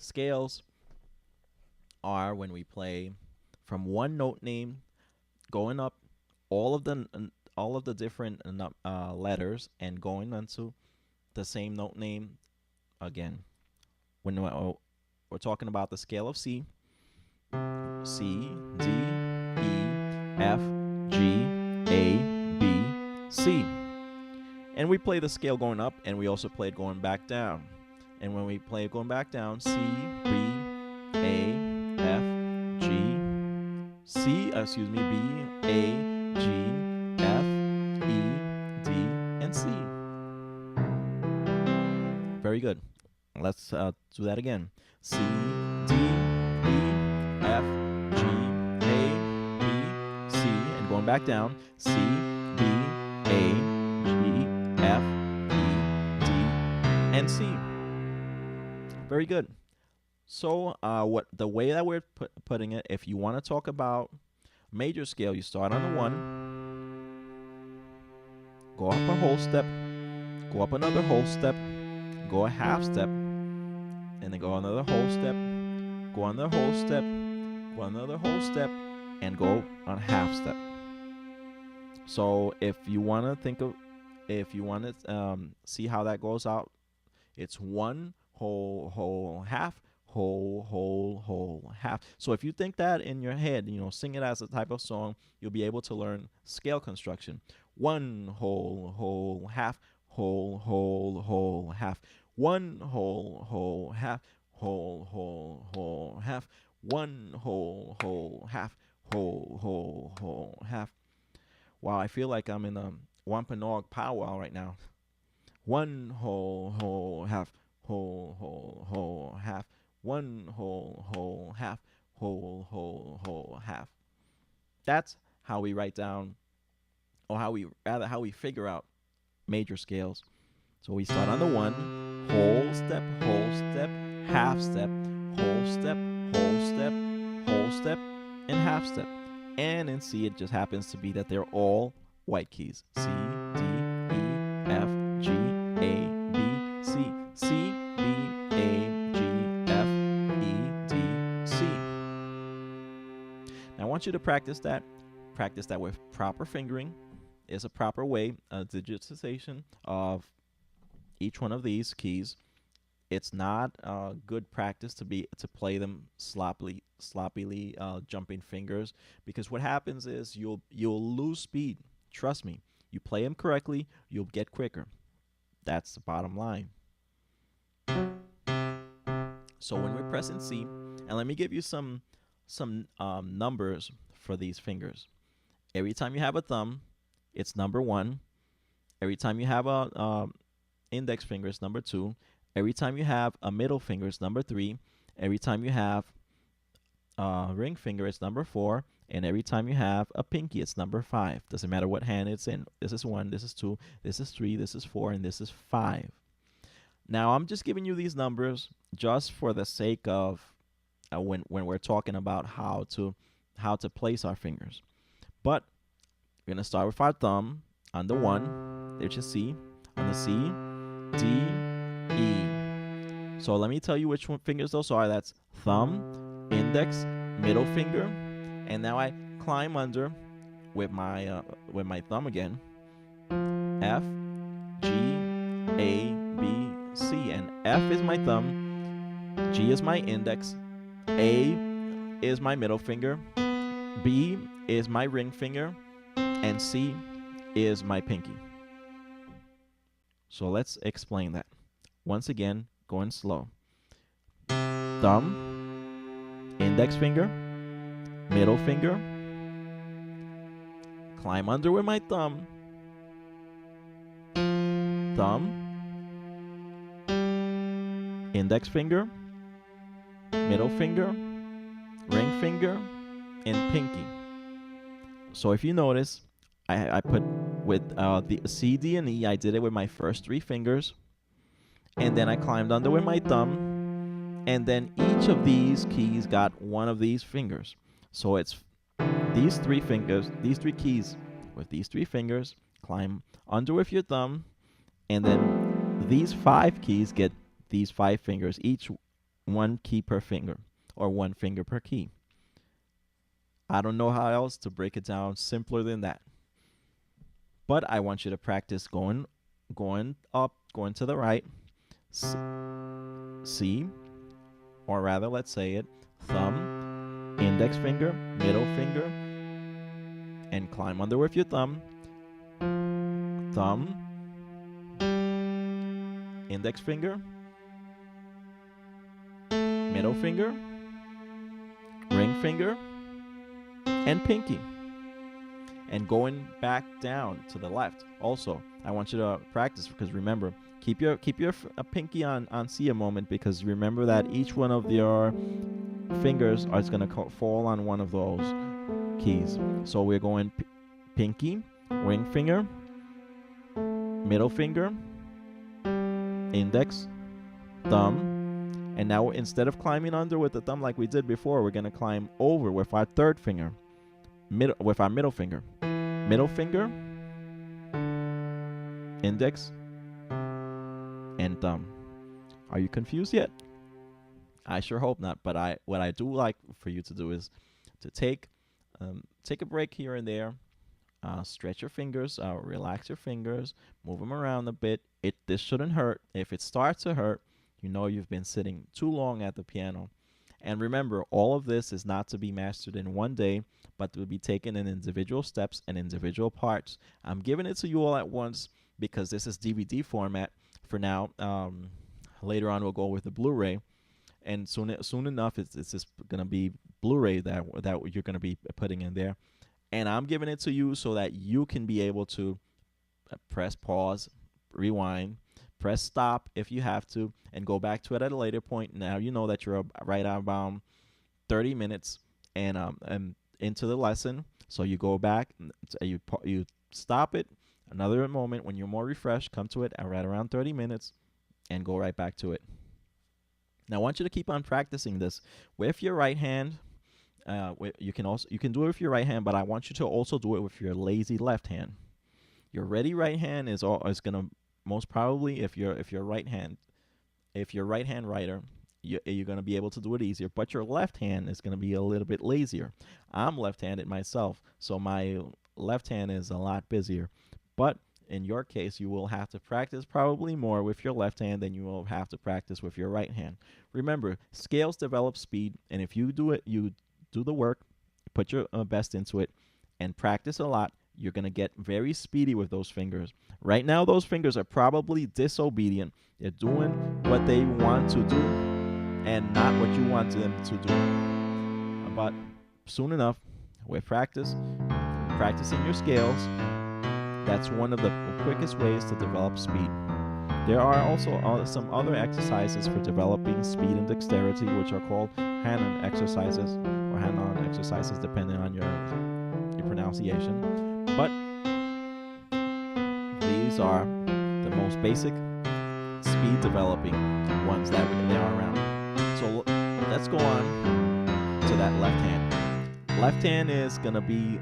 Scales are when we play from one note name going up all of the different letters and going into the same note name again. When we're talking about the scale of C, C, D, E, F, G, A, B, C. And we play the scale going up, and we also play it going back down. And when we play it going back down, C, B, A, F, G, B, A, G, F, E, D, and C. Very good. Let's do that again. C, D, E, F, G, A, B, C, and going back down. C, B, A, G, F, E, D, and C. Very good. So what the way that we're putting it, if you want to talk about major scale, you start on the 1, go up a whole step, go up another whole step, go a half step, and then go another whole step, go another whole step, go another whole step, and go on a half step. So if you want to see how that goes out, it's 1 whole half, whole half. So if you think that in your head, sing it as a type of song, you'll be able to learn scale construction. 1 whole half, whole half. 1 whole half, whole half. 1 whole half, whole half. Wow, I feel like I'm in a Wampanoag powwow right now. 1 whole half, whole half. 1 whole half, whole half. That's how we write down, or how we figure out major scales. So we start on the 1, whole step, half step, whole step, whole step, and half step. And in C, it just happens to be that they're all white keys. C, D, E, F, G, A, B, C. C, B, A, G, F, E, D, C. Now I want you to practice that. Practice that with proper fingering. Is a proper way, a digitization of each one of these keys. It's not good practice to play them sloppily jumping fingers, because what happens is you'll lose speed. Trust me. You play them correctly, you'll get quicker. That's the bottom line. So when we're pressing C, and let me give you some numbers for these fingers. Every time you have a thumb, it's number 1. Every time you have a index finger, it's number 2. Every time you have a middle finger, it's number 3. Every time you have a ring finger, it's number 4. And every time you have a pinky, it's number 5. Doesn't matter what hand it's in. This is 1, this is 2, this is 3, this is 4, and this is 5. Now, I'm just giving you these numbers just for the sake of when we're talking about how to place our fingers. But we're going to start with our thumb on the 1. There's your C. On the C, D, E. So let me tell you which fingers those are. That's thumb, index, middle finger, and now I climb under with my thumb again. F, G, A, B, C, and F is my thumb, G is my index, A is my middle finger, B is my ring finger, and C is my pinky. So let's explain that. Once again, going slow. Thumb, index finger, middle finger, climb under with my thumb, index finger, middle finger, ring finger, and pinky. So if you notice, I put with the C, D, and E, I did it with my first 3 fingers, and then I climbed under with my thumb, and then each of these keys got one of these fingers. So it's these 3 fingers, these 3 keys with these 3 fingers, climb under with your thumb, and then these 5 keys get these 5 fingers each one key per finger, or one finger per key. I don't know how else to break it down simpler than that. But I want you to practice going up, going to the right, C, or rather, let's say it, thumb, index finger, middle finger, and climb under with your thumb, index finger, middle finger, ring finger, and pinky. And going back down to the left. Also, I want you to practice, because remember, keep your pinky on C a moment, because remember that each one of your fingers is going to fall on one of those keys. So we're going pinky, ring finger, middle finger, index, thumb, and now instead of climbing under with the thumb like we did before, we're going to climb over with our third finger, with our middle finger. Middle finger, index, and thumb. Are you confused yet? I sure hope not. But what I do like for you to do is to take a break here and there, stretch your fingers, relax your fingers, move them around a bit. This shouldn't hurt. If it starts to hurt, you know you've been sitting too long at the piano. And remember, all of this is not to be mastered in one day, but to be taken in individual steps and individual parts. I'm giving it to you all at once because this is DVD format for now. Later on, we'll go with the Blu-ray, and soon enough, it's just gonna be Blu-ray that you're gonna be putting in there. And I'm giving it to you so that you can be able to press pause, rewind, press stop if you have to, and go back to it at a later point. Now you know that you're right around 30 minutes and into the lesson. So you go back, you stop it another moment when you're more refreshed. Come to it at right around 30 minutes, and go right back to it. Now I want you to keep on practicing this with your right hand. You can do it with your right hand, but I want you to also do it with your lazy left hand. Your ready right hand is gonna most probably, if you're right hand writer, you're going to be able to do it easier, but your left hand is going to be a little bit lazier. I'm left-handed myself, so my left hand is a lot busier. But in your case, you will have to practice probably more with your left hand than you will have to practice with your right hand. Remember, scales develop speed, and if you do the work, put your best into it, and practice a lot, you're going to get very speedy with those fingers. Right now, those fingers are probably disobedient. They're doing what they want to do and not what you want them to do. But soon enough, with practicing your scales, that's one of the quickest ways to develop speed. There are also some other exercises for developing speed and dexterity, which are called hand-on exercises, or hand-on exercises, depending on your pronunciation. But these are the most basic speed developing ones that there are around. So let's go on to that left hand. Left hand is going to be,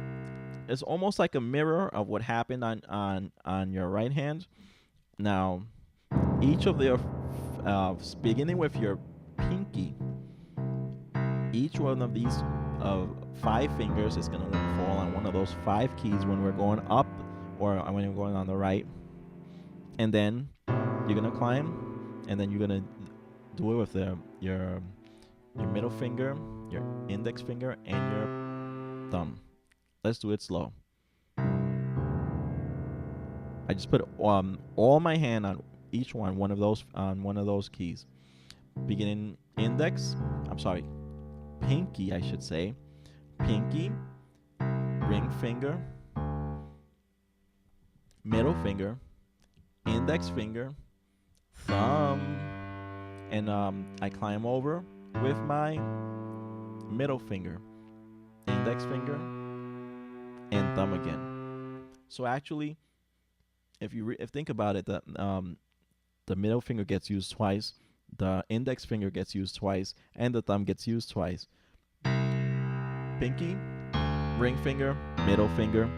it's almost like a mirror of what happened on your right hand. Now, each of the, beginning with your pinky, each one of these 5 fingers is going to fall on one of those 5 keys when we're going up or when you're going on the right. And then you're going to climb, and then you're going to do it with your middle finger, your index finger, and your thumb. Let's do it slow. I just put all my hand on each one of those keys. Beginning pinky, I should say. Pinky, ring finger, middle finger, index finger, thumb, and I climb over with my middle finger, index finger, and thumb again. So actually, if think about it, the middle finger gets used twice, the index finger gets used twice, and the thumb gets used twice. Pinky, ring finger, middle finger,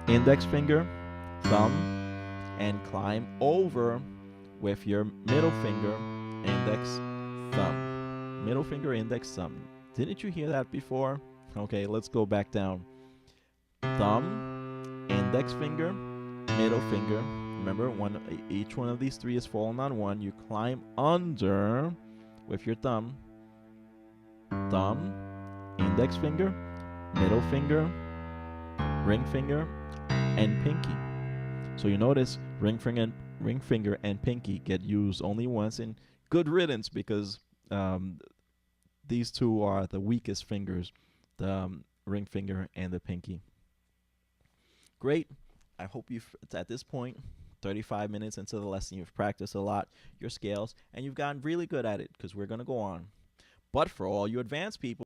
index finger, thumb, and climb over with your middle finger, index, thumb. middle finger, index, thumb. Didn't you hear that before? Okay, let's go back down. Thumb, index finger, middle finger. Remember, each one of these three is falling on one. You climb under with your thumb. Thumb, index finger, middle finger, ring finger, and pinky. So you notice ring finger and pinky get used only once, and good riddance, because these two are the weakest fingers, the ring finger and the pinky. Great. I hope you've, at this point, 35 minutes into the lesson, you've practiced a lot your scales, and you've gotten really good at it, because we're going to go on. But for all you advanced people,